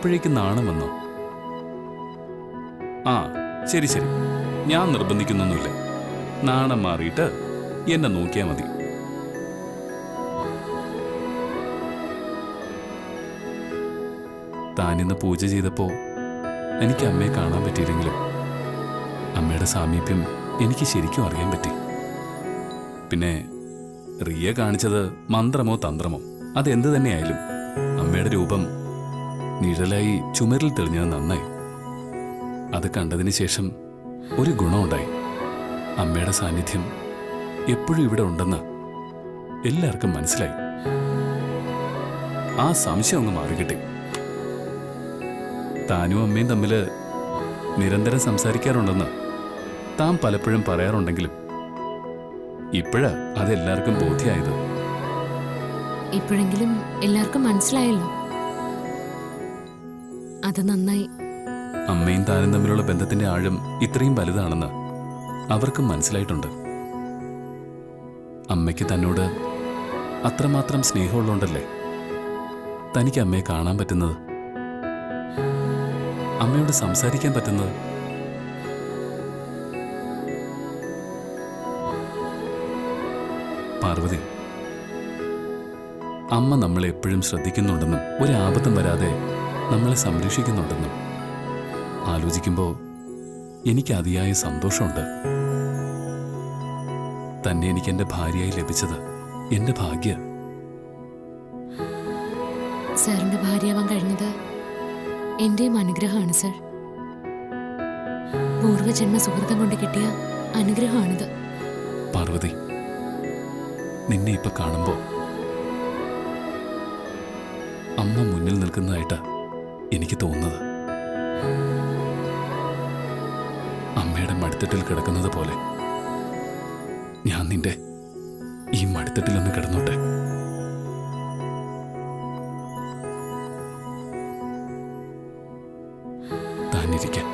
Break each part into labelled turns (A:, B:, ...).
A: അപ്പോഴേക്കും നാണം വന്നോ? ആ ശരി ശരി, ഞാൻ നിർബന്ധിക്കുന്നൊന്നുമില്ല. നാണം മാറിയിട്ട് എന്നെ നോക്കിയാൽ മതി. താനിന്ന് പൂജ ചെയ്തപ്പോൾ എനിക്ക് അമ്മയെ കാണാൻ പറ്റിയില്ലെങ്കിലും അമ്മയുടെ സാമീപ്യം എനിക്ക് ശരിക്കും അറിയാൻ പറ്റി. പിന്നെ റിയ കാണിച്ചത് മന്ത്രമോ തന്ത്രമോ അതെന്ത് തന്നെയായാലും അമ്മയുടെ രൂപം നിഴലായി ചുമരിൽ തെളിഞ്ഞത് നന്നായി. അത് കണ്ടതിന് ശേഷം ഒരു ഗുണമുണ്ടായി. അമ്മയുടെ സാന്നിധ്യം എപ്പോഴും ഇവിടെ ഉണ്ടെന്ന് എല്ലാവർക്കും മനസ്സിലായി. ആ സംശയം ഒന്ന് മാറിക്കിട്ടി. താനും അമ്മയും തമ്മിൽ നിരന്തരം സംസാരിക്കാറുണ്ടെന്ന് താൻ പലപ്പോഴും പറയാറുണ്ടെങ്കിലും ഇപ്പോഴാ അതെല്ലാവർക്കും ബോധ്യമായത്.
B: ഇപ്പോഴെങ്കിലും എല്ലാവർക്കും മനസ്സിലായല്ലോ, അത് നന്നായി.
A: അമ്മയും താനും തമ്മിലുള്ള ബന്ധത്തിന്റെ ആഴം ഇത്രയും വലുതാണെന്ന് അവർക്കും മനസ്സിലായിട്ടുണ്ട്. അമ്മയ്ക്ക് തന്നോട് അത്രമാത്രം സ്നേഹമുള്ളതുകൊണ്ടല്ലേ തനിക്ക് അമ്മയെ കാണാൻ പറ്റുന്നത്, അമ്മയോട് സംസാരിക്കാൻ പറ്റുന്നത്. പാർവതി, അമ്മ നമ്മളെ എപ്പോഴും ശ്രദ്ധിക്കുന്നുണ്ടെന്നും ഒരാപത്തും വരാതെ നമ്മളെ സംരക്ഷിക്കുന്നുണ്ടെന്നും ആലോചിക്കുമ്പോൾ എനിക്ക് അതിയായ സന്തോഷമുണ്ട്. തന്നെ എനിക്ക് എൻ്റെ ഭാര്യയായി ലഭിച്ചത് എൻ്റെ ഭാഗ്യ.
B: സാറിന്റെ ഭാര്യയാവാൻ കഴിഞ്ഞത് എന്റെയും അനുഗ്രഹമാണ് സർ. പൂർവ്വജന്മ സുഹൃത്തം കൊണ്ട് കിട്ടിയ അനുഗ്രഹമാണിത്.
A: പാർവതി, നിന്നെ ഇപ്പൊ കാണുമ്പോ അമ്മ മുന്നിൽ നിൽക്കുന്നതായിട്ടാ എനിക്ക് തോന്നുന്നത്. അമ്മയുടെ മടിത്തട്ടിൽ കിടക്കുന്നത് പോലെ ഞാൻ നിന്റെ ഈ മടിത്തട്ടിലൊന്ന് കിടന്നോട്ടെ. താനിരിക്കാൻ.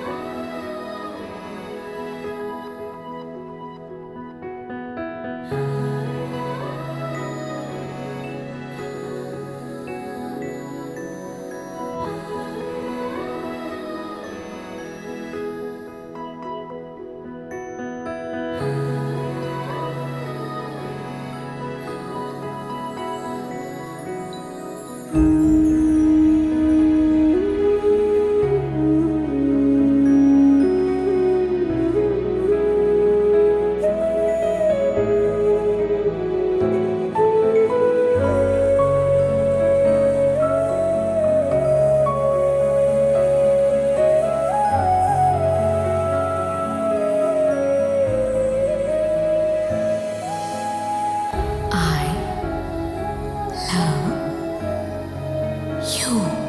B: I love you.